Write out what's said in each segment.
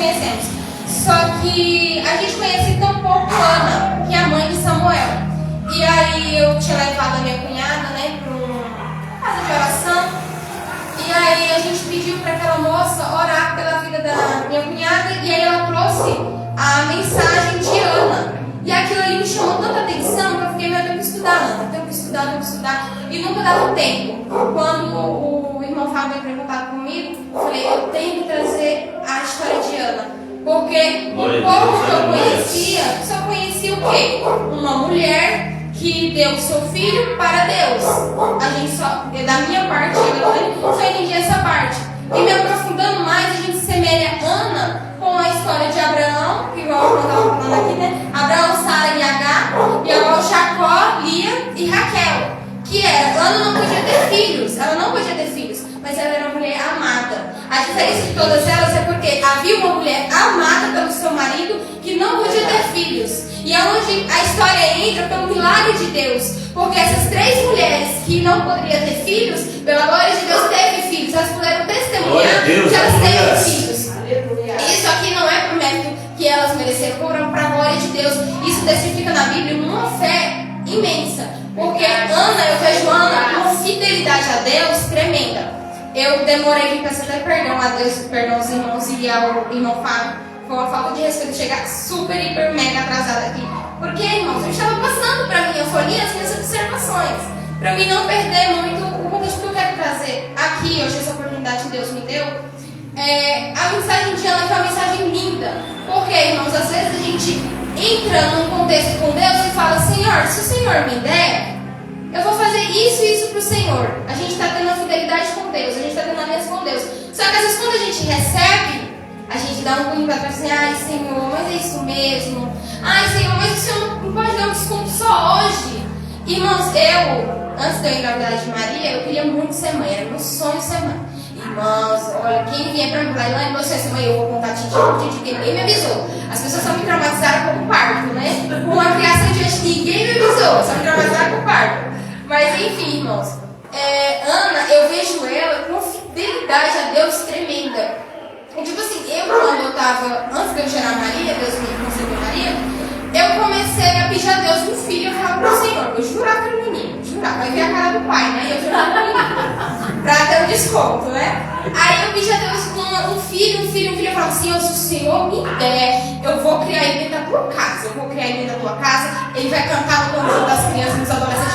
conhecemos. Só que a gente conhece tão pouco Ana, que é a mãe de Samuel. E aí eu tinha levado a minha cunhada, né, para uma casa de oração. E aí a gente pediu para aquela moça orar pela vida da minha cunhada. E aí ela trouxe a mensagem de Ana. E aquilo ali me chamou tanta atenção que eu fiquei, eu tenho que estudar Ana, tenho que estudar. E nunca dava tempo. Quando o irmão Fábio entrou em contato comigo, eu falei, eu tenho que trazer a história de Ana. Porque o pouco que eu conhecia, só conhecia o quê? Uma mulher que deu o seu filho para Deus. A gente só, da minha parte, eu só entendi essa parte. E me aprofundando mais, a gente semelha Ana com a história de Abraão, que igual eu estava falando aqui, né? Abraão, Sara e Agar, e agora Jacó, Lia e Raquel. Que era, Ana não podia ter filhos, ela não podia ter filhos, mas ela era uma mulher amada. A diferença de todas elas é porque havia uma mulher amada pelo seu marido que não podia ter filhos. E é onde a história entra pelo milagre de Deus. Porque essas três mulheres que não poderiam ter filhos, pela glória de Deus, teve filhos. Elas puderam testemunhar que elas têm filhos. Isso aqui não é por mérito que elas mereceram, para a glória de Deus. Isso testifica na Bíblia uma fé imensa. Porque Ana, eu vejo Ana com uma fidelidade a Deus tremenda. Eu demorei de peço até perdão a Deus, perdão aos irmãos e ao irmão Fábio. Foi uma falta de respeito chegar super, hiper, mega atrasada aqui. Porque, irmãos, eu estava passando para minha folhinha as minhas observações. Para mim não perder muito o contexto que eu quero trazer aqui, hoje essa oportunidade que Deus me deu. A mensagem de Ana, que é uma mensagem linda. Porque, irmãos, às vezes a gente entra num contexto com Deus e fala, Senhor, se o Senhor me der, eu vou fazer isso e isso para o Senhor. A gente está tendo uma fidelidade com Deus, a gente está tendo uma aliança com Deus. Só que às vezes quando a gente recebe, a gente dá um pulinho para trás assim, ai Senhor, mas é isso mesmo. Ai Senhor, mas o Senhor não pode dar um desconto só hoje. Irmãos, antes de eu engravidar de Maria, eu queria muito ser mãe, era meu sonho ser mãe. Irmãos, olha, quem vinha pra mim falar, Ilane, você é ser mãe, eu vou contar Titi, que ninguém me avisou. As pessoas só me traumatizaram com o parto, né? Com uma criação de hoje, ninguém me avisou, só me traumatizaram com o parto. Mas enfim, irmãos, Ana, eu vejo ela com uma fidelidade a Deus tremenda. E, tipo assim, quando eu tava, antes de eu gerar Maria, Deus me concedeu Maria, eu comecei a pedir a Deus um filho. Eu falava pro Senhor, eu jurava que era um menino, jurava, vai ver a cara do pai, né? E eu jurava que era um menino, pra ter um desconto, né? Aí eu pedi a Deus um filho. Eu falava, Senhor, se o Senhor me der, eu vou criar ele dentro da tua casa. Eu vou criar ele dentro da tua casa, ele vai cantar no conjunto das crianças e dos adolescentes.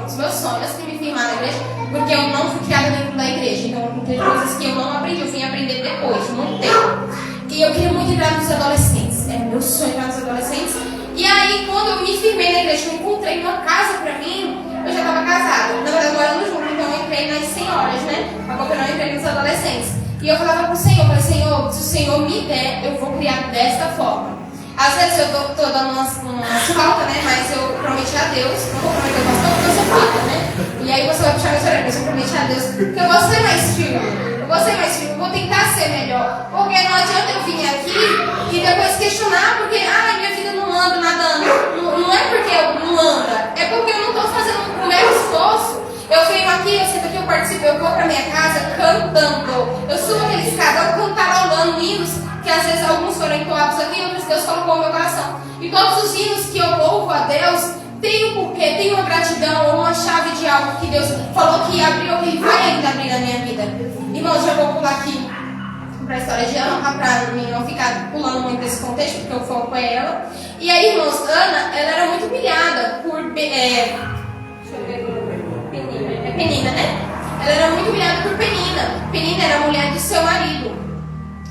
Os meus sonhos que me firmar na igreja, porque eu não fui criada dentro da igreja. Então, tem coisas que eu não aprendi, eu vim aprender depois, de muito tempo. E eu queria muito entrar nos adolescentes. Era meu sonho entrar nos adolescentes. E aí, quando eu me firmei na igreja, eu encontrei uma casa pra mim, eu já estava casada. Na verdade, morando junto, então eu entrei nas senhoras, né? Acabou que eu não entrei nos adolescentes. E eu falava pro Senhor, Senhor, se o Senhor me der, eu vou criar desta forma. Às vezes eu tô dando umas faltas, né? Mas eu prometi a Deus, não vou prometer ao pastor porque eu sou filha, né? E aí você vai puxar minha orelhas, eu prometi a Deus que eu vou ser mais firme, eu vou tentar ser melhor. Porque não adianta eu vir aqui e depois questionar, porque minha vida não anda nadando. Não é porque eu não anda, é porque eu não estou fazendo o meu esforço. Eu venho aqui, eu sento aqui, eu participo, eu vou pra minha casa cantando. Eu subo aquele escada, eu cantarolando hinos, que às vezes alguns foram entoados aqui, outros Deus colocou no meu coração. E todos os hinos que eu louvo a Deus, tem um porquê, tem uma gratidão ou uma chave de algo que Deus falou que abriu, que Ele vai ainda abrir na minha vida. Irmãos, já vou pular aqui para a história de Ana, para não ficar pulando muito desse contexto, porque o foco é ela. E aí, irmãos, Ana, ela era muito humilhada por... Penina, né? Ela era muito humilhada por Penina. Penina era a mulher do seu marido.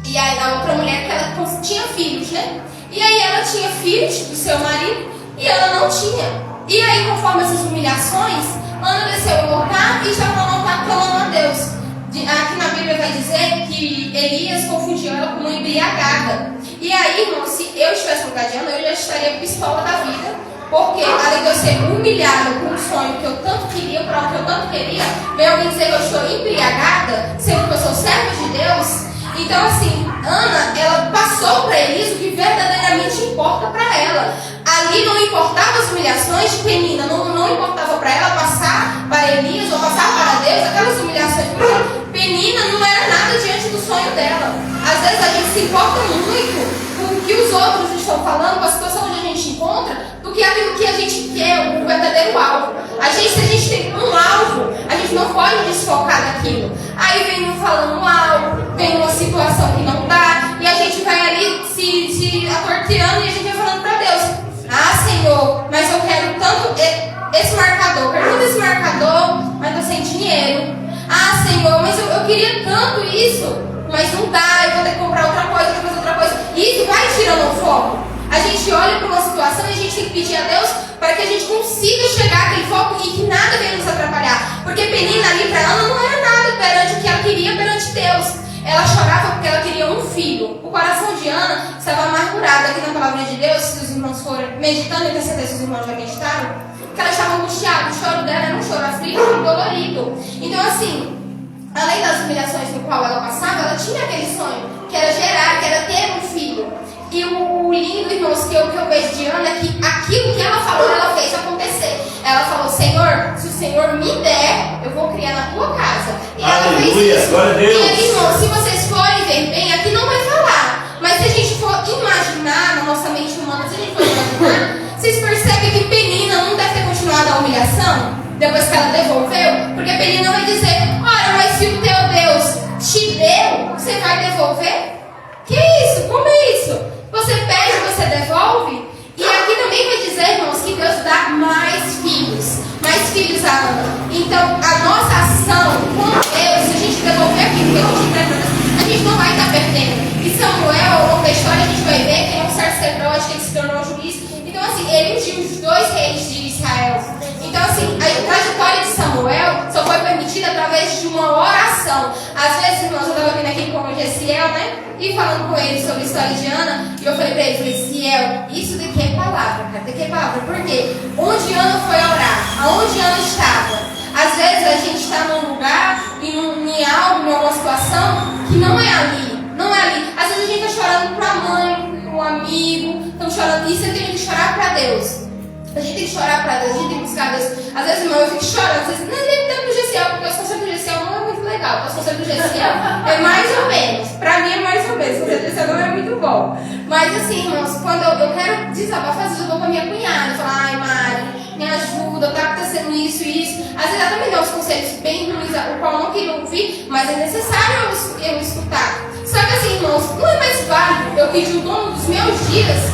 E aí a outra mulher que ela tinha filhos, né? E aí ela tinha filhos do seu marido e ela não tinha. E aí, conforme essas humilhações, Ana desceu ao altar e já falou clamando a Deus. Aqui na Bíblia vai dizer que Elias confundiu ela com uma embriagada. E aí, irmão, se eu estivesse no lugar de Ana, eu já estaria pistola da vida. Porque, além de eu ser humilhada com um sonho que eu tanto queria, para o que eu tanto queria, veio alguém dizer que eu estou embriagada, sendo que eu sou serva de Deus. Então, assim, Ana, ela passou para Elias o que verdadeiramente importa para ela. Ali não importava as humilhações de Penina, não importava para ela passar para Elias ou passar para Deus aquelas humilhações, porque Penina não era nada diante do sonho dela. Às vezes a gente se importa muito com o que os outros estão falando, com a situação onde a gente se encontra, do que aquilo que a gente quer, o verdadeiro alvo. Se a gente tem um alvo, a gente não pode desfocar daquilo. Aí vem um falando algo, vem uma situação que não dá, e a gente vai ali se atorteando e a gente vai falando para Deus: ah, Senhor, mas eu quero tanto esse marcador, quero tanto esse marcador, mas estou sem dinheiro. Ah, Senhor, mas eu queria tanto isso, mas não dá, eu vou ter que comprar outra coisa, vou fazer outra coisa. E isso vai tirando o foco. A gente olha para uma situação e a gente tem que pedir a Deus para que a gente consiga chegar àquele foco e que nada venha nos atrapalhar. Porque Penina ali para Ana não era nada perante o que ela queria perante Deus. Ela chorava porque ela queria um filho. O coração de Ana estava amargurado aqui na palavra de Deus. Se os irmãos forem meditando, eu tenho certeza que os irmãos já meditaram, que ela estava angustiada. O choro dela era um choro aflito e dolorido. Então assim, além das humilhações no qual ela passava, ela tinha aquele sonho, que era gerar, que era ter um filho. E o lindo, irmãos, que eu vejo de Ana é que aquilo que ela falou, ela fez acontecer. Ela falou: Senhor, se o Senhor me der, eu vou criar na tua casa. E ela fez isso. Glória a Deus. E aí, irmãos, se vocês forem ver bem, aqui não vai falar. Mas se a gente for imaginar, na nossa mente humana, se a gente for imaginar, vocês percebem que Penina não deve ter continuado a humilhação depois que ela devolveu? Porque Penina vai dizer: olha, mas se o teu Deus te deu, você vai devolver? Que isso? Como é isso? Você pede, você devolve? E aqui também vai dizer, irmãos, que Deus dá mais filhos a Ana. Então, a nossa ação com Deus, se a gente devolver aquilo que a gente pede, a gente não vai estar perdendo. E Samuel, ao longo da história, a gente vai ver que é um sacerdote, que ele se tornou juiz. Então, assim, ele ungiu os 2 reis de Israel. Então, assim, a trajetória de Samuel só foi permitida através de uma oração. Às vezes, irmãos, eu estava vindo aqui com o Gessiel, né? E falando com ele sobre a história de Ana. E eu falei para ele: Gessiel, isso daqui é palavra, cara. Daqui é palavra. Por quê? Onde Ana foi orar? Aonde Ana estava? Às vezes a gente está num lugar, em algo, em alguma situação, que não é ali. Não é ali. Às vezes a gente está chorando para a mãe, para um amigo. Estamos chorando. Isso a gente tem que chorar para Deus. A gente tem que chorar para Deus, a gente tem que buscar Deus. Às vezes, irmão, eu fico chorando. Às vezes, não é nem tempo do Gessiel, porque os conselhos do Gessiel não é muito legal. Os conselhos do Gessiel é mais ou menos. Para mim é mais ou menos. O conselho do Gessiel não é muito bom. Mas assim, irmãos, quando eu quero desabafar, às vezes eu vou para minha cunhada e falo: ai, Mari, me ajuda, tá acontecendo isso e isso. Às vezes ela também dá uns conselhos bem ruins, o qual eu não queria ouvir, mas é necessário eu escutar. Só que assim, irmãos, não é mais válido eu pedir o dono dos meus dias,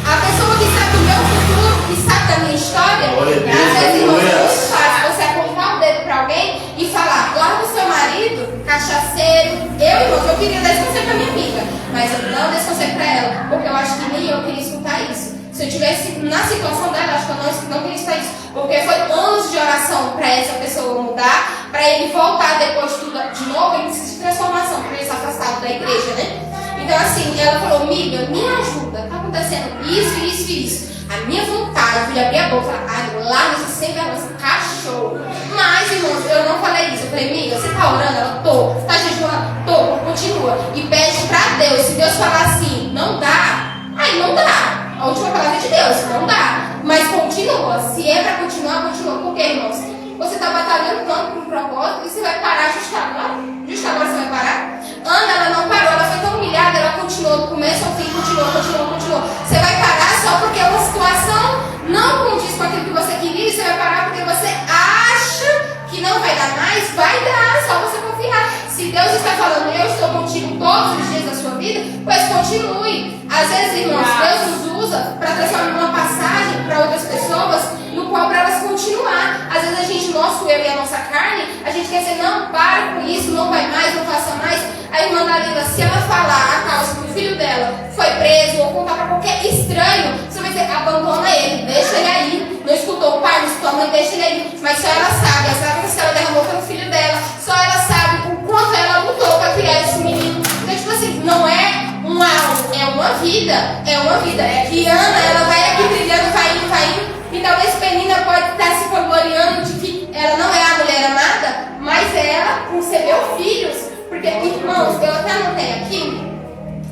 a pessoa que sabe do meu futuro, que sabe da minha história. Às vezes, irmãos, é muito fácil você apontar o dedo para alguém e falar: larga o seu marido, cachaceiro. Irmãos, eu queria dar esse conselho para minha amiga, mas eu não dei esse conselho para ela, porque eu acho que nem eu queria escutar isso. Se eu estivesse na situação dela, acho que eu não queria escutar isso, porque foi anos de oração para essa pessoa mudar, para ele voltar depois de tudo de novo. Ele precisa de transformação, para ele se afastado da igreja, né? Então assim, ela falou: amiga, me ajuda, tá acontecendo isso, isso e isso. A minha vontade de abrir a boca e falar: ai, lá nesse sem vergonha, cachorro. Mas, irmãos, eu não falei isso. Eu falei: amiga, você tá orando? Ela: tô. Você tá jejuando? Tô. Continua. E pede pra Deus. Se Deus falar assim, não dá, aí não dá. A última palavra é de Deus, não dá. Mas continua. Se é pra continuar, continua. Por quê, irmãos? Você tá batalhando tanto por um propósito e você vai parar justo agora. Justo agora você vai parar? Ana, ela não parou, ela foi tão humilhada, ela continuou do começo ao fim, continuou. Você vai parar só porque uma situação não condiz com aquilo que você queria, e você vai parar porque você acha que não vai dar mais, vai dar, só você confiar. Se Deus está falando: eu estou contigo todos os dias da sua vida, pois continue. Às vezes, irmãos, Deus nos usa para transformar uma passagem para outras pessoas, no qual para elas continuar. Às vezes a gente, nosso eu e a nossa carne, a gente quer dizer: não, para com isso, não vai mais, não faça mais. A irmã Dalila, se ela falar a causa que o filho dela foi preso, ou contar para qualquer estranho, você vai dizer: abandona ele, deixa ele aí. Não escutou o pai, não escutou a mãe, deixa ele aí. Mas só ela sabe, as lágrimas que ela derramou pelo filho dela, só ela sabe o quanto ela lutou para criar esse menino. Então, tipo assim, não é um algo, é uma vida. É uma vida. E Ana, ela vai aqui trilhando, vai indo. E talvez Penina pode estar se vangloriando de que ela não é a mulher amada, mas ela concebeu filhos. Porque, irmãos, eu até anotei aqui,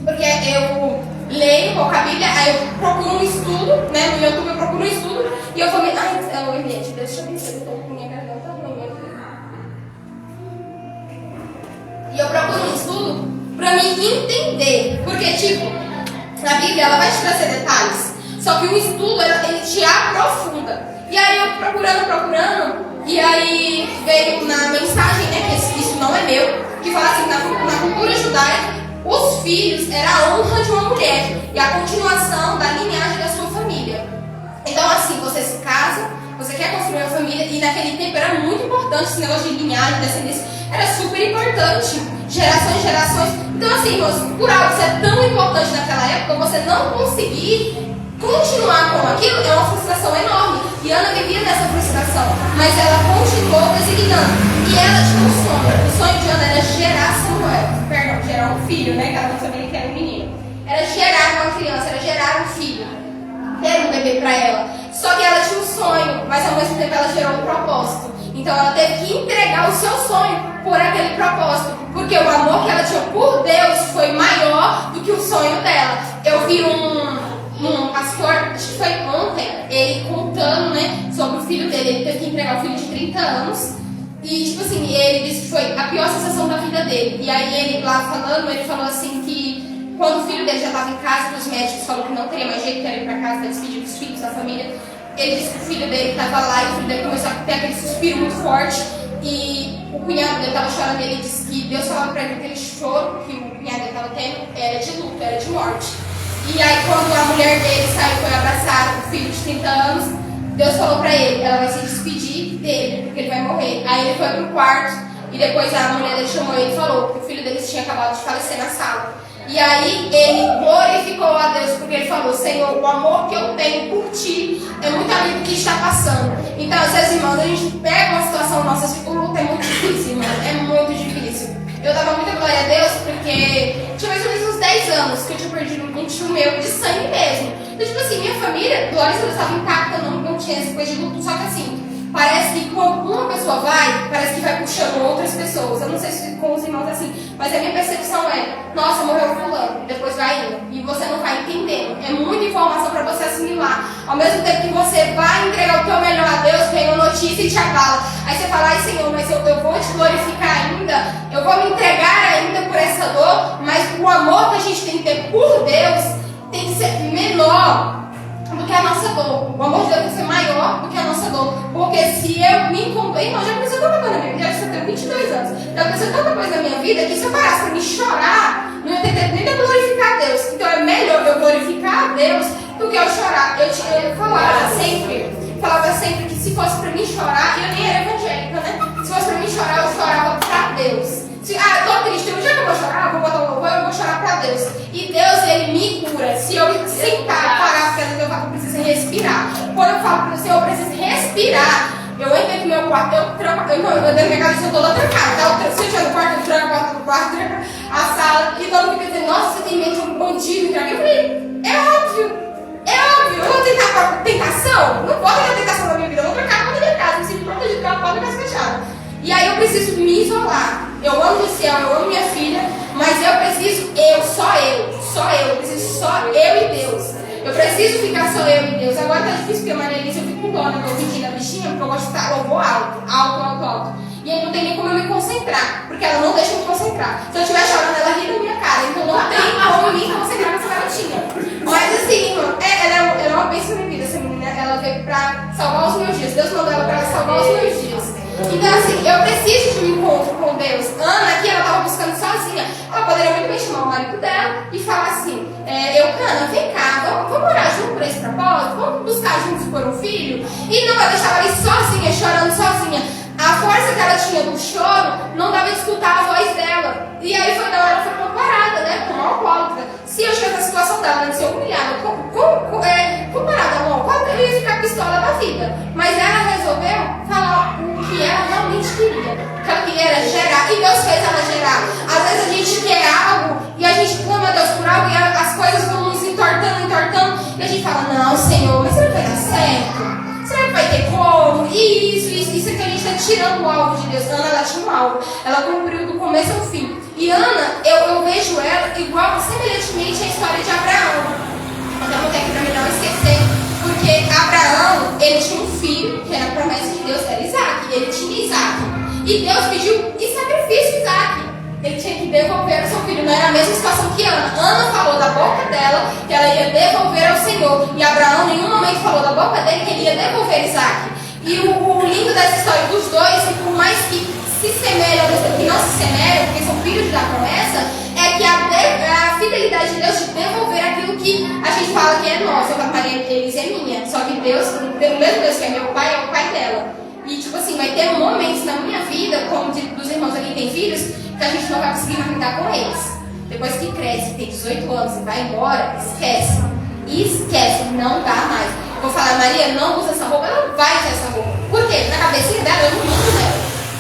porque eu leio com a Bíblia, aí eu procuro um estudo, né? No YouTube eu procuro um estudo, e eu vou me... Ai, gente, deixa eu ver se eu tô com minha garganta ruim aqui. procuro um estudo pra me entender. Porque, tipo, na Bíblia ela vai te trazer detalhes. Só que o estudo, ele te aprofunda. E aí eu procurando, e aí veio na mensagem, né, que isso não é meu, que fala assim, na cultura judaica, os filhos era a honra de uma mulher e a continuação da linhagem da sua família. Então assim, você se casa, você quer construir uma família, e naquele tempo era muito importante esse negócio de linhagem, descendência, era super importante, gerações e gerações. Então assim, irmãos, por algo que é tão importante naquela época, você não conseguir continuar com aquilo é uma frustração enorme. E Ana vivia nessa frustração, mas ela continuou designando. E ela tinha um sonho. O sonho de Ana era gerar Samuel. Perdão, gerar um filho, né? Que ela não sabia que era um menino. Era gerar uma criança, era gerar um filho. Ter um bebê para ela. Só que ela tinha um sonho, mas ao mesmo tempo ela gerou um propósito. Então ela teve que entregar o seu sonho por aquele propósito. Porque o amor que ela tinha por Deus foi maior do que o sonho dela. Eu vi um pastor, acho que foi ontem, ele contando, né, sobre o filho dele. Ele teve que entregar o filho de 30 anos. E, tipo assim, ele disse que foi a pior sensação da vida dele. E aí ele lá falando, ele falou assim que quando o filho dele já estava em casa, que os médicos falaram que não teria mais jeito, que era ir para casa para despedir dos filhos, da família. Ele disse que o filho dele estava lá e o filho dele começou a ter aquele suspiro muito forte. E o cunhado dele estava chorando e ele disse que Deus falava para ele que aquele choro que o cunhado dele estava tendo era de luto, era de morte. E aí quando a mulher dele saiu e foi abraçar o filho de 30 anos, Deus falou pra ele, ela vai se despedir dele, porque ele vai morrer. Aí ele foi pro quarto e depois a mulher dele chamou ele e falou que o filho deles tinha acabado de falecer na sala. E aí ele glorificou a Deus, porque ele falou, Senhor, o amor que eu tenho por ti é muito além do que está passando. Então, às vezes, irmãos, a gente pega uma situação nossa, tipo, o luto é muito difícil, irmão, é muito difícil. Eu dava muita glória a Deus porque tinha mais ou menos uns 10 anos que eu tinha perdido um tio meu de sangue mesmo. Então, tipo assim, minha família, glória a Deus, estava intacta, não tinha essa coisa de luto. Só que assim, parece que quando uma pessoa vai, parece que vai puxando outras pessoas. Eu não sei se com os irmãos é assim, mas a minha percepção é, nossa, morreu fulano, depois vai indo. E você não vai entendendo. É muita informação para você assimilar. Ao mesmo tempo que você vai entregar o teu melhor a Deus, vem uma notícia e te abala. Aí você fala, ai Senhor, mas eu vou te glorificar ainda, eu vou me entregar ainda por essa dor, mas o amor que a gente tem que ter por Deus tem que ser menor do que a nossa dor. O amor de Deus tem que ser maior do que a nossa dor. Porque se eu me encontrar, irmão, já aconteceu tanta coisa na minha vida, já tenho 22 anos, já aconteceu tanta coisa na minha vida que se eu parasse para me chorar, não ia ter tempo nem de glorificar a Deus. Então é melhor eu glorificar a Deus do que eu chorar. Eu falava sempre que se fosse para mim chorar, eu nem era evangélica, né? Se fosse para mim chorar, eu chorava para Deus. Eu tô triste, um dia que eu vou chorar, eu vou botar um louvor, eu vou chorar pra Deus. E Deus, Ele me cura. Se eu sentar, parar, porque eu falo que eu preciso respirar. Quando eu falo para o Senhor, eu preciso respirar, eu entro aqui no meu quarto, eu dentro da minha casa, eu tô toda trancada. Tá? Se eu estiver no quarto, eu tranco a porta do quarto, tranco a sala. E todo mundo fica dizendo, nossa, você tem medo de um bandido. Eu falei, é óbvio. Eu vou tentar tentação? Não pode ter tentação na minha vida, eu vou trancar a porta da minha casa, me sinto protegido com a porta da casa fechada. E aí eu preciso me isolar. Eu amo o céu, eu amo minha filha, mas eu preciso só eu preciso só eu e Deus. Eu preciso ficar só eu e Deus. Agora tá difícil porque a Maria Elisa, eu fico com dó, né? Eu ouvindo a bichinha, porque eu gosto de estar louvor alto. E aí não tem nem como eu me concentrar, porque ela não deixa eu me concentrar. Se eu estiver chorando, ela ri na minha cara, então não tem como eu me concentrar nessa garotinha. Mas assim, ela é uma bênção na minha vida, essa menina. Ela veio pra salvar os meus dias. Deus mandou ela pra salvar os meus dias. Então assim, eu preciso de um encontro com Deus. Ana aqui, ela estava buscando sozinha. Ela poderia muito bem chamar o marido dela e falar assim, Eucana, vem cá, vamos orar junto por esse propósito? Vamos buscar juntos por um filho? E não vai deixar ela ali sozinha, chorando sozinha. A força que ela tinha do choro não dava de escutar a voz dela. E aí foi ela foi comparada, né, com uma alcoólatra. Se eu estivesse na situação dela, de ser humilhada, comparada a uma alcoólatra, eu ia ficar pistola da vida. Mas ela resolveu falar o que ela realmente queria. O que ela queria era gerar. E Deus fez ela gerar. Às vezes a gente quer algo e a gente clama a Deus por algo e as coisas vão nos entortando. E a gente fala, não, Senhor, mas será que vai dar certo? Será que vai ter como? Isso é que a gente está tirando o alvo de Deus. Ana, ela tinha um alvo. Ela cumpriu do começo ao fim. E Ana, eu vejo ela igual, semelhantemente, à história de Abraão. Então, vou ter aqui para mim não esquecer. Porque Abraão, ele tinha um filho, que era a promessa de Deus, que era Isaac. Ele tinha Isaac. E Deus pediu em sacrifício Isaac. Ele tinha que devolver o seu filho. Não era a mesma situação que Ana. Ana falou da boca dela que ela ia devolver ao Senhor. E Abraão em nenhum momento falou da boca dele que ele ia devolver Isaac. E o lindo dessa história dos dois, que por mais que se semelham, que não se semelham, porque são filhos da promessa, é que a fidelidade de Deus de devolver aquilo que a gente fala que é nosso. Eu falo, Maria, eles é minha. Só que Deus, pelo mesmo Deus que é meu pai, é o pai dela. E tipo assim, vai ter momentos na minha vida, como dos irmãos aqui que têm filhos, que a gente não vai conseguir mais lidar com eles. Depois que cresce, tem 18 anos e vai embora, esquece. Esquece, não dá mais. Vou falar, Maria, não usa essa roupa, ela não vai usar essa roupa. Por quê? Na cabecinha dela, eu não uso dela.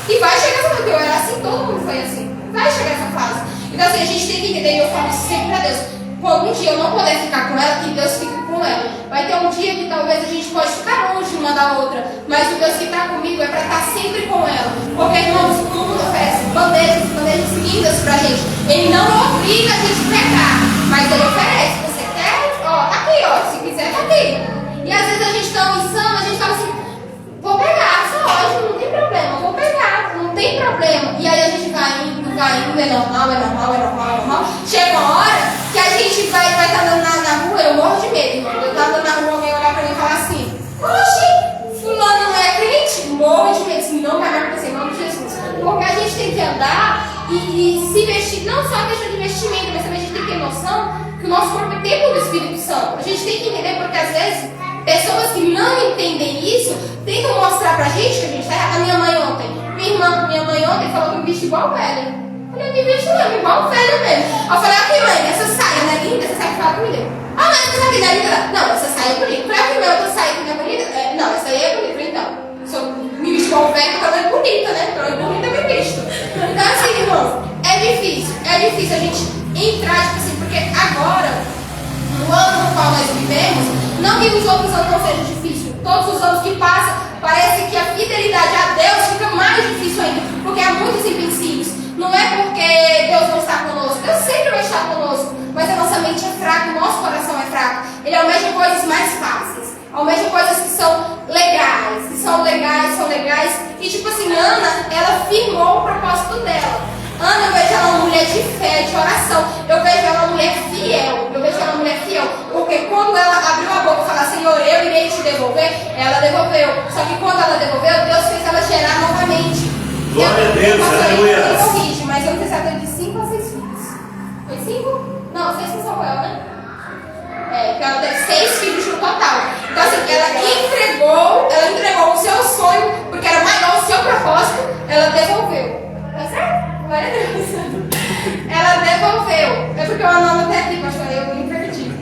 E vai chegar essa fase, eu era assim, todo mundo foi assim. Vai chegar essa fase. Então assim, a gente tem que entender, e eu falo isso sempre pra Deus. Quando um dia eu não puder ficar com ela, que Deus fique com ela. Vai ter um dia que talvez a gente pode ficar longe uma da outra, mas o Deus que está comigo é para estar sempre com ela. Porque, irmãos, o mundo oferece bandejas lindas pra gente. Ele não obriga a gente a pecar, mas ele oferece. Você quer? Ó, tá aqui, ó. Se quiser, tá aqui. E às vezes a gente está insano, a gente fala assim, vou pegar, só ótimo, não tem problema, vou pegar, não tem problema. E aí a gente vai indo, é normal. Chega uma hora que a gente vai estar andando na rua, eu morro de medo, irmão. Eu tava andando na rua, alguém olhar pra mim e falar assim, oxi, fulano não é crente? Morro de medo, assim, não vai mais acontecer, em nome de Jesus. Porque a gente tem que andar e se vestir, não só a questão de vestimento, mas também a gente tem que ter noção que o nosso corpo é templo do Espírito Santo. A gente tem que entender, porque às vezes pessoas que não entendem isso tentam mostrar pra gente que a gente tá errado. A minha mãe ontem, minha mãe ontem falou que me veste igual velha. Eu falei, me veste não, igual velha mesmo. Eu falei, ok mãe, essa saia não é linda? Essa saia que fala comigo. Ah, mas essa saia não é linda? Não, essa saia é bonita. Eu falei, ok, outra saia que não é bonita? Não, essa aí é bonita, então. Se eu me veste igual velha, então ela é bonita, né? Então é bonita, eu me visto. Então assim, irmãos, é difícil a gente entrar, tipo assim, porque agora, no ano no qual nós vivemos, não que os outros anos não sejam difíceis, todos os anos que passam, parece que a fidelidade a Deus fica mais difícil ainda, porque há muitos empecilhos. Não é porque Deus não está conosco, Deus sempre vai estar conosco, mas a nossa mente é fraca, o nosso coração é fraco. Ele almeja coisas mais fáceis, almeja coisas que são legais, e tipo assim, Ana, ela firmou o propósito dela. Ana, eu vejo ela uma mulher de fé, de oração. Eu vejo ela uma mulher fiel. Porque quando ela abriu a boca e falou, Senhor, eu irei te devolver, ela devolveu. Só que quando ela devolveu, Deus fez ela gerar novamente. Glória a Deus, aleluia. Mas eu não sei se ela teve 5 ou 6 filhos. Foi 5? Não, 6 com Samuel, né? Porque ela teve 6 filhos no total. Então assim, ela entregou o seu sonho, porque era maior o seu propósito, ela devolveu. Tá certo? Glória a Deus. Ela devolveu. É porque eu anoto até aqui, pastor, eu me perdi.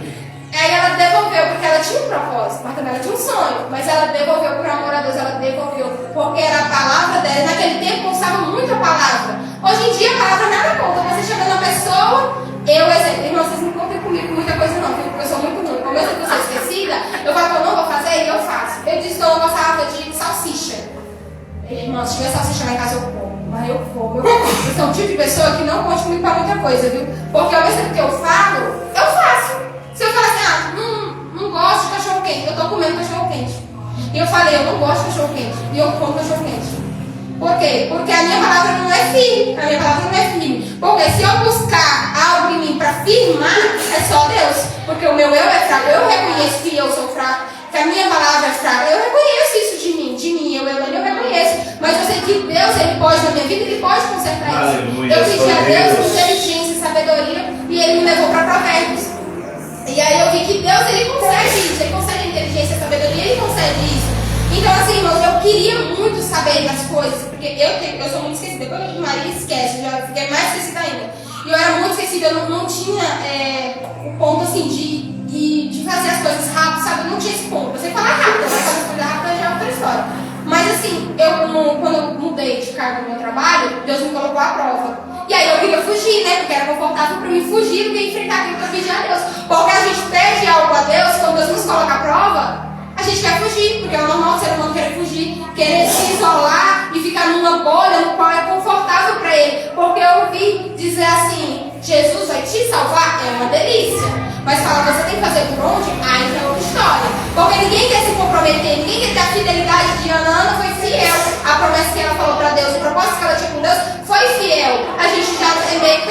Aí ela devolveu, porque ela tinha um propósito, mas também ela tinha um sonho. Mas ela devolveu por amor a Deus, ela devolveu. Porque era a palavra dela. Naquele tempo usava muito a palavra. Hoje em dia a palavra nada conta. Você chega na pessoa, irmão, vocês não contem comigo com muita coisa não, porque eu sou muito ruim. Como eu sei que eu sou esquecida, eu falo que eu não vou fazer e eu faço. Eu disse que eu não gostava de salsicha. Irmão, se tiver salsicha lá em casa eu como. Mas eu como. Eu sou um tipo de pessoa que não conte comigo pra muita coisa, viu? Porque ao mesmo tempo que eu falo, eu faço. Se eu falar assim, não gosto de cachorro quente, eu tô comendo cachorro quente. E eu falei, eu não gosto de cachorro quente. E eu como cachorro quente. Por quê? Porque a minha palavra não é firme. Porque se eu buscar algo em mim para firmar, é só Deus. Porque o meu eu é fraco. Eu reconheço que eu sou fraco. Que a minha palavra é fraca. Eu reconheço isso de mim. Eu reconheço. Mas eu sei que Deus, Ele pode na minha vida, Ele pode consertar isso. Aleluia, eu pedi a Deus inteligência e sabedoria e Ele me levou para Provérbios. E aí eu vi que Deus, Ele consegue isso. Ele consegue a inteligência e a sabedoria, Ele consegue isso. Então assim, irmãos, eu queria muito saber das coisas, porque eu sou muito esquecida. Quando eu Maria esquece, eu já fiquei mais esquecida ainda. E eu era muito esquecida, eu não tinha o ponto assim de fazer as coisas rápido, sabe? Eu não tinha esse ponto. Eu sei falar rápido, mas fazer as coisas rápidas já é outra história. Mas assim, quando eu mudei de cargo no meu trabalho, Deus me colocou à prova. E aí eu queria fugir, né? Porque era confortável para mim fugir do que enfrentar aquilo que eu pedi a Deus. Porque a gente pede algo a Deus, quando Deus nos coloca à prova, a gente quer fugir, porque é o normal ser humano querer fugir, querer se isolar e ficar numa bolha no qual é confortável para ele. Porque eu ouvi dizer assim, Jesus vai te salvar, é uma delícia. Mas fala, você tem que fazer por onde? Aí é outra história. Porque ninguém quer se comprometer, ninguém quer ter a fidelidade de Ana. Ana foi fiel. A promessa que ela falou para Deus, o propósito que ela tinha com Deus foi fiel. A gente já é meio que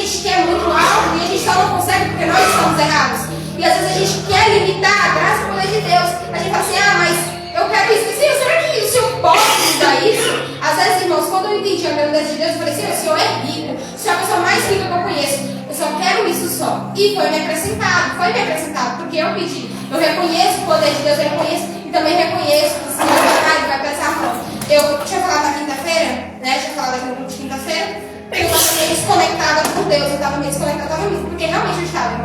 gente quer muito algo e a gente só não consegue porque nós estamos errados. E às vezes a gente quer limitar a graça e o poder de Deus. A gente fala assim, mas eu quero isso. Senhor, será que o Senhor pode me dar isso? Às vezes, irmãos, quando eu entendi a grandeza de Deus, eu falei, Senhor, o Senhor é rico. O Senhor é a pessoa mais rica que eu conheço. Eu só quero isso só. E foi me acrescentado, porque eu pedi. Eu reconheço o poder de Deus, eu reconheço e também reconheço que o Senhor vai pensar a mão. Eu tinha falado na quinta-feira, né? Tinha falado aqui no grupo de quinta-feira. Eu estava meio desconectada com Deus, eu estava meio desconectada, porque realmente eu estava,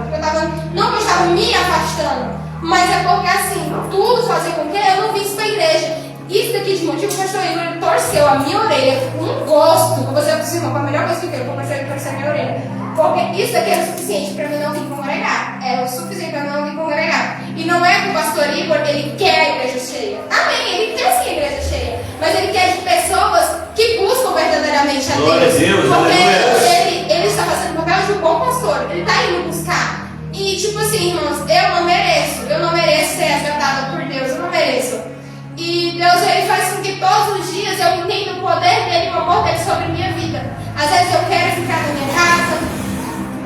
não que eu estava me afastando, mas é porque assim, tudo fazia com que eu não visse para a igreja. Isso daqui de motivo, o pastor Igor torceu a minha orelha com um gosto. Eu vou dizer para você, irmão, a melhor coisa que eu quero, o pastor Igor torceu a minha orelha. Porque isso daqui era o suficiente para mim não vir congregar. Era o suficiente para mim não vir congregar. E não é que o pastor Igor, ele quer a igreja cheia. Amém, ele quer sim a igreja cheia. Mas ele quer de pessoas que buscam verdadeiramente a Deus. Glória a Deus, porque ele está fazendo o papel de um bom pastor. Ele está indo buscar. E tipo assim, irmãos, eu não mereço ser resgatada por Deus, eu não mereço. E Deus, ele faz com que todos os dias eu entenda o poder dele, o amor dele sobre a minha vida. Às vezes eu quero ficar na minha casa,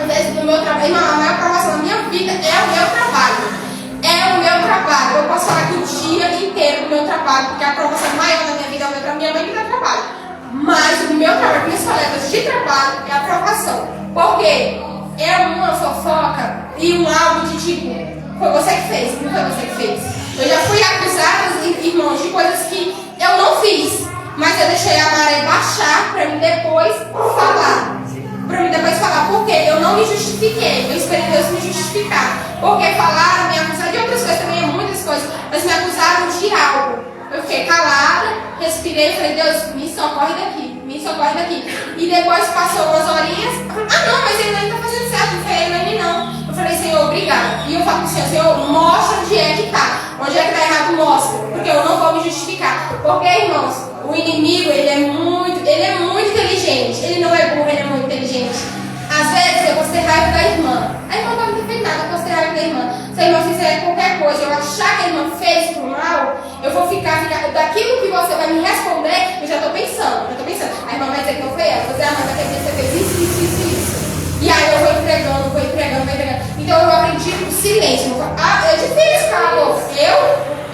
às vezes no meu trabalho. Irmão, a maior provação da minha vida é o meu trabalho. É o meu trabalho. Eu posso falar que o dia inteiro do meu trabalho, porque a provação maior da minha vida é o meu trabalho. Minha mãe me dá trabalho. Mas o meu trabalho, minhas colegas de trabalho, é a provação. Porque é uma fofoca e um algo de tipo, foi você que fez, não foi você que fez. Eu já fui acusada, irmãos, de coisas que eu não fiz, mas eu deixei a maré baixar para mim depois falar. Porque eu não me justifiquei, eu esperei Deus me justificar. Porque falaram, me acusaram de outras coisas também, muitas coisas, mas me acusaram de algo. Eu fiquei calada, respirei e falei, Deus, me socorre daqui. E depois passou umas horinhas, não, mas ele não está fazendo certo, não foi ele não. Eu falei, Senhor, obrigado. E eu falo para o Senhor, mostra onde é que está. Onde é que está errado, mostra. Porque eu não vou me justificar. Porque, irmãos, o inimigo, ele é muito inteligente. Ele não é burro, ele é muito inteligente. Às vezes eu posso ter raiva da irmã. A irmã não me fez nada, eu posso ter raiva da irmã. Se a irmã fizer qualquer coisa, eu achar que a irmã fez por mal, eu vou ficar daquilo que você vai me responder, eu já estou pensando. A irmã vai dizer que não foi ela. Você, vai ter que você fez isso. E aí eu vou entregando. Então eu aprendi o silêncio. É difícil calar a boca.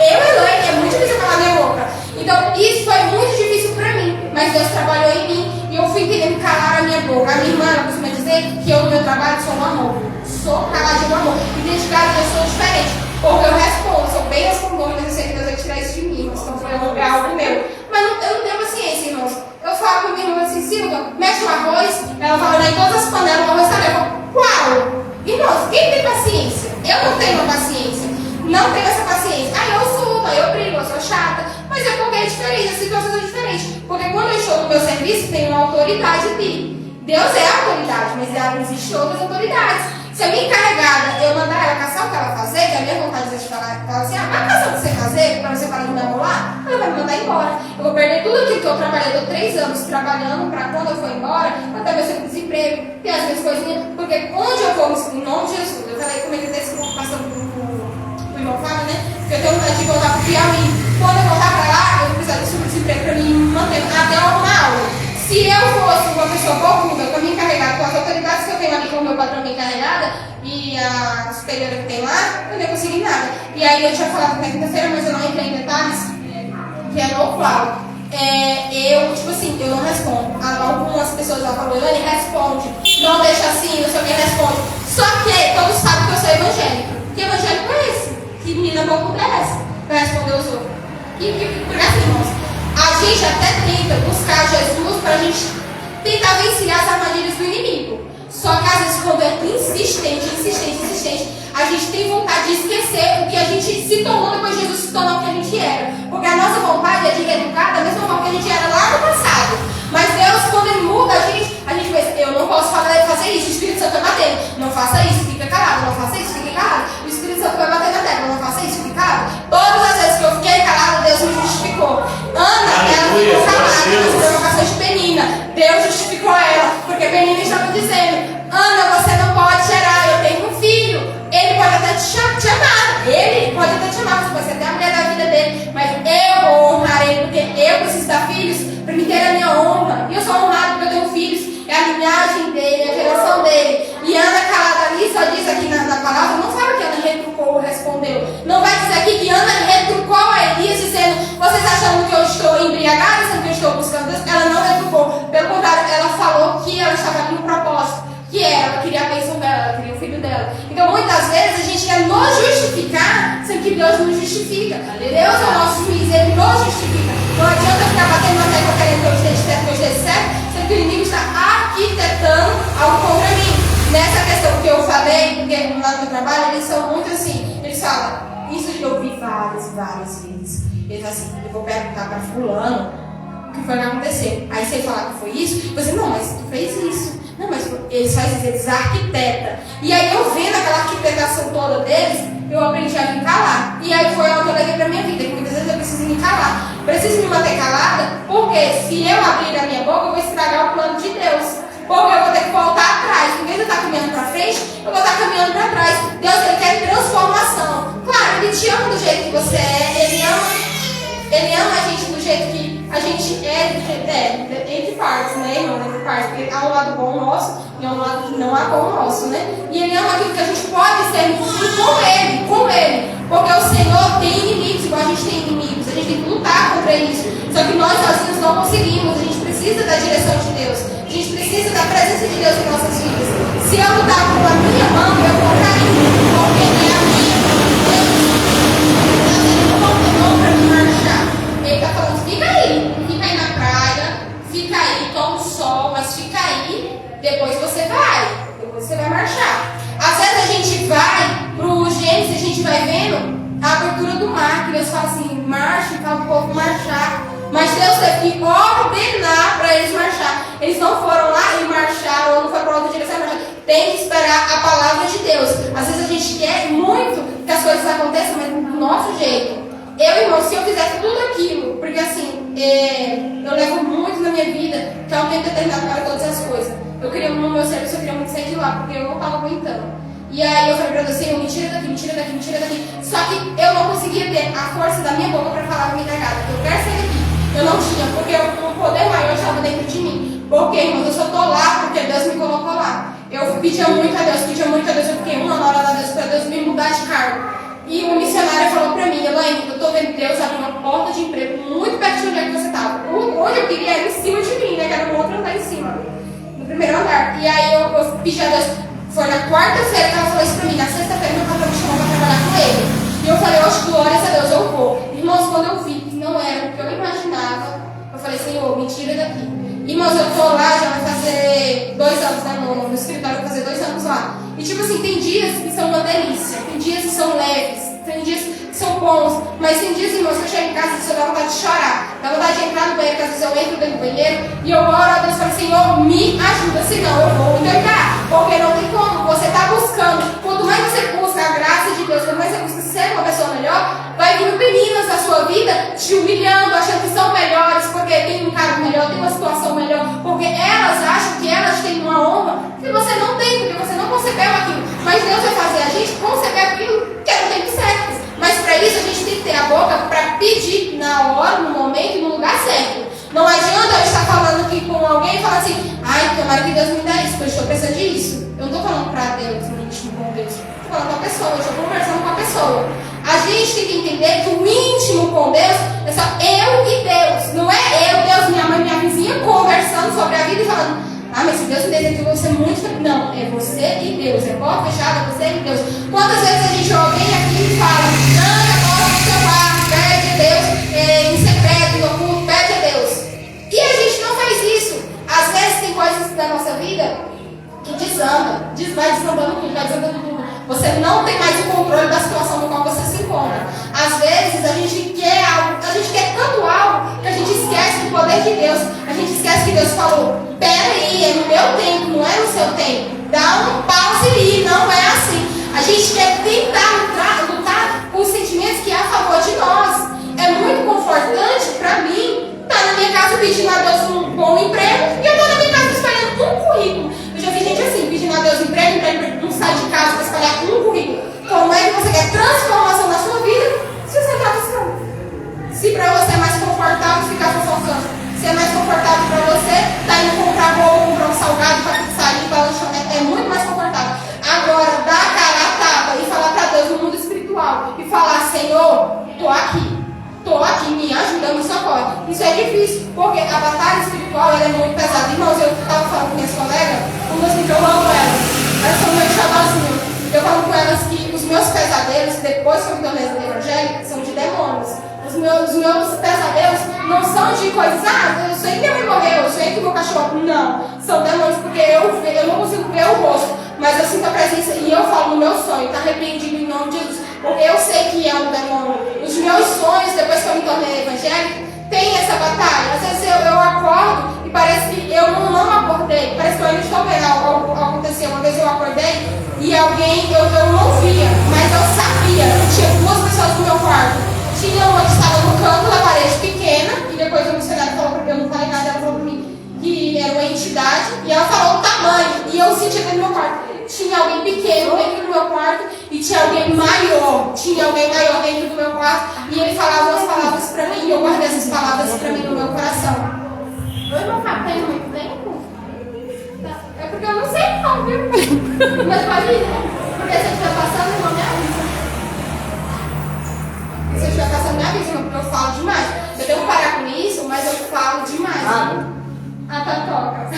Elaine, é muito difícil calar a minha boca. Então isso foi muito difícil para mim. Mas Deus trabalhou em mim e eu fui entendendo calar a minha boca. A minha irmã, ela costuma dizer que eu no meu trabalho sou um amor. Sou caladinho um amor. E dentro de casa eu sou diferente. Porque eu respondo, sou bem respondona, mas eu sei que Deus vai tirar isso de mim. Mas então foi algo meu. Mas eu não tenho paciência, irmãos. Eu falo com a minha irmã assim, Silvia, mexe o arroz. Ela vai olhar em todas as panelas, o arroz está levando. Qual? Irmãos, quem tem paciência? Eu não tenho paciência. Não tenho essa paciência. Aí eu surto, aí eu brigo, eu sou chata. Mas é porque é diferente, a situação é diferente. Porque quando eu estou no meu serviço, tem uma autoridade ali. Deus é a autoridade, mas existem outras autoridades. Se a minha encarregada, eu mandar ela caçar o que ela fazer, que a minha vontade de falar assim, vai caçar o que você fazer, para você parar de me amolar, ela vai me mandar embora. Eu vou perder tudo aquilo que eu trabalhei, eu estou 3 anos trabalhando para quando eu for embora, até meu segundo desemprego, ter as minhas coisinhas, porque onde eu vou, em nome de Jesus, eu falei comigo desse pouco passando o irmão Fábio, né? Porque eu tenho vontade de voltar para o Piauí. Quando eu voltar para lá, eu vou precisar do segundo desemprego para me manter até uma aula. Se eu fosse uma pessoa bocuda, com a minha encarregada, com as autoridades que eu tenho ali, com o meu patrão minha encarregada e a superiora que tem lá, eu não ia conseguir nada. E aí eu tinha falado na quinta-feira, mas eu não entrei em detalhes, que é no qual eu não respondo. Algumas pessoas já falaram, ele responde, não deixa assim, não sei o que, responde. Só que todos sabem que eu sou evangélico. Que evangélico é esse? Que menina bocuda é essa? Para responder os outros. Porque assim, irmãos, a gente até tenta buscar Jesus para a gente tentar vencer as armadilhas do inimigo. Só que às vezes quando é insistente, a gente tem vontade de esquecer o que a gente se tornou depois de Jesus se tornou o que a gente era. Porque a nossa vontade é de reeducar da mesma forma que a gente era lá no passado. Mas Deus, quando Ele muda a gente pensa, eu não posso fazer isso, o Espírito Santo vai bater. Não faça isso, fica calado. Não faça isso, fica calado. O Espírito Santo vai bater na tecla. Não faça isso, fica calado. Todas as vezes que eu fiquei calada, Deus me justificou. Ana, ela ficou calada nas provocações de Penina. Deus justificou ela, porque Penina estava dizendo, Ana, você não pode gerar, eu tenho um filho. Ele pode até te amar. Ele pode até te amar, você pode dela. Então, muitas vezes, a gente quer nos justificar, sendo que Deus nos justifica. Deus é o nosso juiz, Ele nos justifica. Não adianta ficar batendo na tecla querendo que eu esteja certo, que eu esteja certo, sendo que o inimigo está arquitetando algo contra mim. Nessa questão que eu falei, porque lá no meu trabalho, eles são muito assim, eles falam, isso eu vi várias vezes. Eles falam assim, eu vou perguntar para fulano o que foi que aconteceu. Aí você falar que foi isso, você, não, mas tu fez isso. Não, mas eles fazem isso, eles arquitetam. E aí eu vendo aquela arquitetação toda deles, eu aprendi a me calar. E aí foi algo que eu levei pra minha vida, que muitas vezes eu preciso me calar. Preciso me manter calada, porque se eu abrir a minha boca, eu vou estragar o plano de Deus. Porque eu vou ter que voltar atrás. Em vez de eu estar caminhando para frente, eu vou estar caminhando para trás. Deus, Ele quer transformação. Claro, Ele te ama do jeito que você é. Ele ama a gente do jeito que a gente é, entre partes, né, irmão? Entre partes. Porque há um lado bom nosso e há um lado que não há bom nosso, né? E Ele ama aquilo que a gente pode ser no futuro com Ele. Porque o Senhor tem inimigos, igual a gente tem inimigos. A gente tem que lutar contra isso. Só que nós sozinhos não conseguimos. A gente precisa da direção de Deus. A gente precisa da presença de Deus em nossas vidas. Se eu lutar com a minha mão, eu vou cair. Porque é a minha mão. Deus não para me marchar. Ele está falando, fica aí na praia, fica aí, toma o sol, mas fica aí, depois você vai marchar. Às vezes a gente vai pro Gênesis e a gente vai vendo a abertura do mar, que Deus fala assim, marcha, fala para o povo marchar. Mas Deus teve que ordenar para eles marchar. Eles não foram lá e marcharam, ou não foram para outra direção e marcharam. Tem que esperar a palavra de Deus. Às vezes a gente quer muito que as coisas aconteçam, mas do nosso jeito. Eu, irmão, se eu fizesse tudo aquilo, porque assim, eu levo muito na minha vida, que é um tempo determinado para todas as coisas. Eu queria, no meu serviço, eu queria muito sair de lá, porque eu não estava aguentando. E aí eu falei para Deus, Senhor, me tira daqui, me tira daqui, me tira daqui. Só que eu não conseguia ter a força da minha boca para falar para minha casa, eu quero sair daqui. Eu não tinha, porque o poder maior estava dentro de mim. Porque, irmãos, eu só estou lá porque Deus me colocou lá. Eu pedia muito a Deus, eu fiquei uma hora a Deus para Deus me mudar de cargo. E o missionário falou para mim, Elaine, eu estou vendo Deus abrir uma porta de emprego muito perto de onde é que você estava. Onde eu queria era em cima de mim, né? Que era no outro andar em cima, no primeiro andar. E aí eu pedi a Deus, foi na quarta-feira que ela falou isso para mim, na sexta-feira meu patrão me chamou para trabalhar com ele. E eu falei, oxe, glórias a Deus, eu vou. Irmãos, quando eu vi que não era o que eu imaginava, eu falei, Senhor, me tira daqui. Irmãos, eu tô lá, já vai fazer 2 anos, né, no escritório, vai fazer 2 anos lá. E tipo assim, tem dias que são uma delícia, tem dias que são leves, tem dias que são bons, mas tem dias, irmãos, que eu chego em casa e dá vontade de chorar, dá vontade de entrar no banheiro, porque às vezes eu entro dentro do banheiro e eu oro a Deus e falo, Senhor, me ajuda, senão eu vou me deitar, porque não tem como, você está buscando, quanto mais você busca a graça de Deus, quanto mais você busca ser uma pessoa melhor, vai vir meninas na sua vida te humilhando, achando que são melhores, porque tem um cargo melhor, tem uma situação melhor, porque elas acham que elas têm uma honra que você não tem, porque você não concebeu aquilo. Mas Deus vai fazer a gente conceber aquilo que é no tempo certo. Mas para isso a gente tem que ter a boca para pedir na hora, no momento e no lugar certo. Não adianta eu estar falando aqui com alguém e falar assim, ai, tomara que Deus me dê isso, porque eu estou precisando disso. Eu não estou falando para Deus, no íntimo com Deus. Estou falando com a pessoa, eu estou conversando com a pessoa. A gente tem que entender que o íntimo com Deus é só eu e Deus. Não é eu, Deus, minha mãe, minha vizinha conversando sobre a vida e falando, ah, mas se Deus me desejou, você muito feliz. Não, é você e Deus. É porta fechada, você e Deus. Quantas vezes a gente ouve alguém aqui e fala, não, é porta do seu bar, pede a Deus, em secreto, no oculto, pede a Deus. E a gente não faz isso. Às vezes tem coisas da nossa vida que desanda, vai desandando tudo, vai desandando tudo. Você não tem mais o controle da situação no qual você se encontra. Às vezes a gente quer algo, a gente quer tanto algo que a gente esquece do poder de Deus. A gente esquece que Deus falou, peraí, é no meu tempo, não é no seu tempo. Dá um pause aí, não é assim. A gente quer tentar lutar com os sentimentos que é a favor de nós. É muito confortante para mim estar na minha casa pedindo a Deus um bom emprego e eu estou na minha casa espalhando um currículo. Eu já vi gente assim, pedindo a Deus emprego, não sai de casa para espalhar um currículo. Como é que você quer transformação na sua vida se você está buscando? Se para você é mais confortável ficar fofocando, se é mais confortável para você estar indo comprar bolo, comprar um salgado para pizzaria, para lanchonete, é muito mais confortável. Agora, dar a cara a tapa e falar para Deus no mundo espiritual e falar, Senhor, estou aqui, me ajuda, me socorre. Isso é difícil, porque a batalha espiritual ela é muito pesada. Irmãos, eu estava falando com minhas colegas, eu amo elas são meio xodózinhas. meus pesadelos não são de coisas, eu sei que minha mãe morreu, eu sei que meu cachorro. Não, são demônios, porque eu não consigo ver o rosto, mas eu sinto a presença e eu falo no meu sonho, tá repreendido em nome de Jesus, porque eu sei que é um demônio. Os meus sonhos, depois que eu me tornei evangélica, tem essa batalha. Às vezes eu acordo e parece que eu não acordei, parece que eu ainda estou vendo algo acontecer. Uma vez eu acordei e alguém, eu não via, mas eu sabia que tinha duas pessoas no meu quarto. Tinha uma que estava no canto da parede pequena, e depois o missionário falou pra mim, eu não falei nada, ela falou pra mim que era uma entidade, e ela falou o tamanho, e eu sentia dentro do meu quarto. Tinha alguém pequeno dentro do meu quarto, e tinha alguém maior dentro do meu quarto, e ele falava umas palavras pra mim, e eu guardei essas palavras pra mim no meu coração. Oi, meu pai, tem muito tempo? É porque eu não sei não, viu? Mas pode ir, né? Porque se eu estiver passando, irmão, me avisa. Se eu estiver passando, me avisa, porque eu falo demais. Eu tenho que parar com isso, mas eu falo demais. Tá, toca.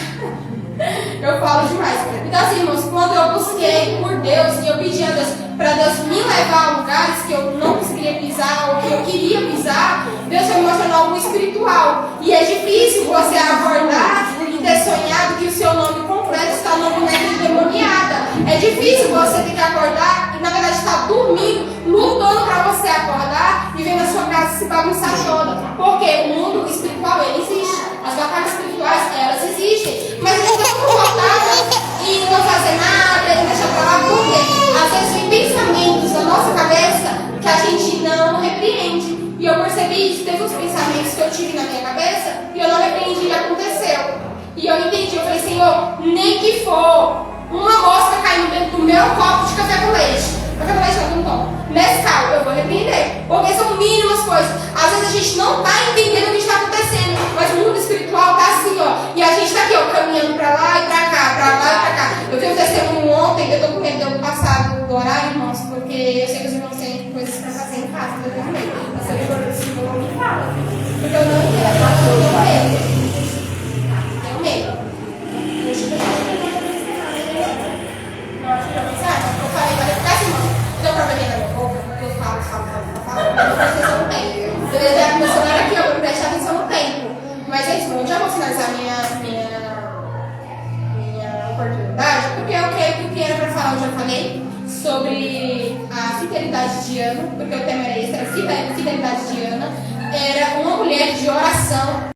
Eu falo demais. Então, assim, irmãos, quando eu busquei por Deus e eu pedi a Deus para Deus me levar a lugares que eu não conseguiria pisar ou que eu queria pisar, Deus foi me mostrando algo espiritual. E é difícil você acordar e ter sonhado que o seu nome completo está no nome endemoniada. É difícil você ter que acordar e, na verdade, estar dormindo, lutando para você acordar e vendo a sua casa se bagunçar toda. Porque o mundo espiritual, ele existe. As batalhas espirituais, elas existem. Mas a gente está confortável em não fazer nada, em deixar pra lá. Por quê? Às vezes vem pensamentos na nossa cabeça que a gente não repreende. E eu percebi isso. Teve uns pensamentos que eu tive na minha cabeça e eu não repreendi e aconteceu. E eu entendi. Eu falei, Senhor, nem que for uma mosca caindo dentro do meu copo de café com leite. Café com leite eu não tomo. Mescal, eu vou repreender. Porque são mínimas coisas. Às vezes a gente não está entendendo o que está acontecendo. Mas o mundo espiritual está assim, ó. E a gente está aqui, ó, caminhando para lá e para cá, para lá e para cá. Eu vi um testemunho ontem, eu estou com medo de eu passar do horário, irmãos, porque eu sei que os irmãos têm coisas para fazer em casa, eu tenho medo. Mas eu vou assim, eu não me fala. Porque eu não quero, eu tenho medo. Tenho medo. Deixa eu ver. Eu falei, vai ficar assim, irmãos. Deu probleminha na minha boca, porque eu falo. Mas eu não tenho. Eu deveria ter mencionado aqui, eu vou prestar atenção no tempo. Mas é isso, eu já vou finalizar minha oportunidade, porque eu creio que o que era para falar eu já falei sobre a fidelidade de Ana, porque o tema era esse, era fidelidade de Ana. Era uma mulher de oração.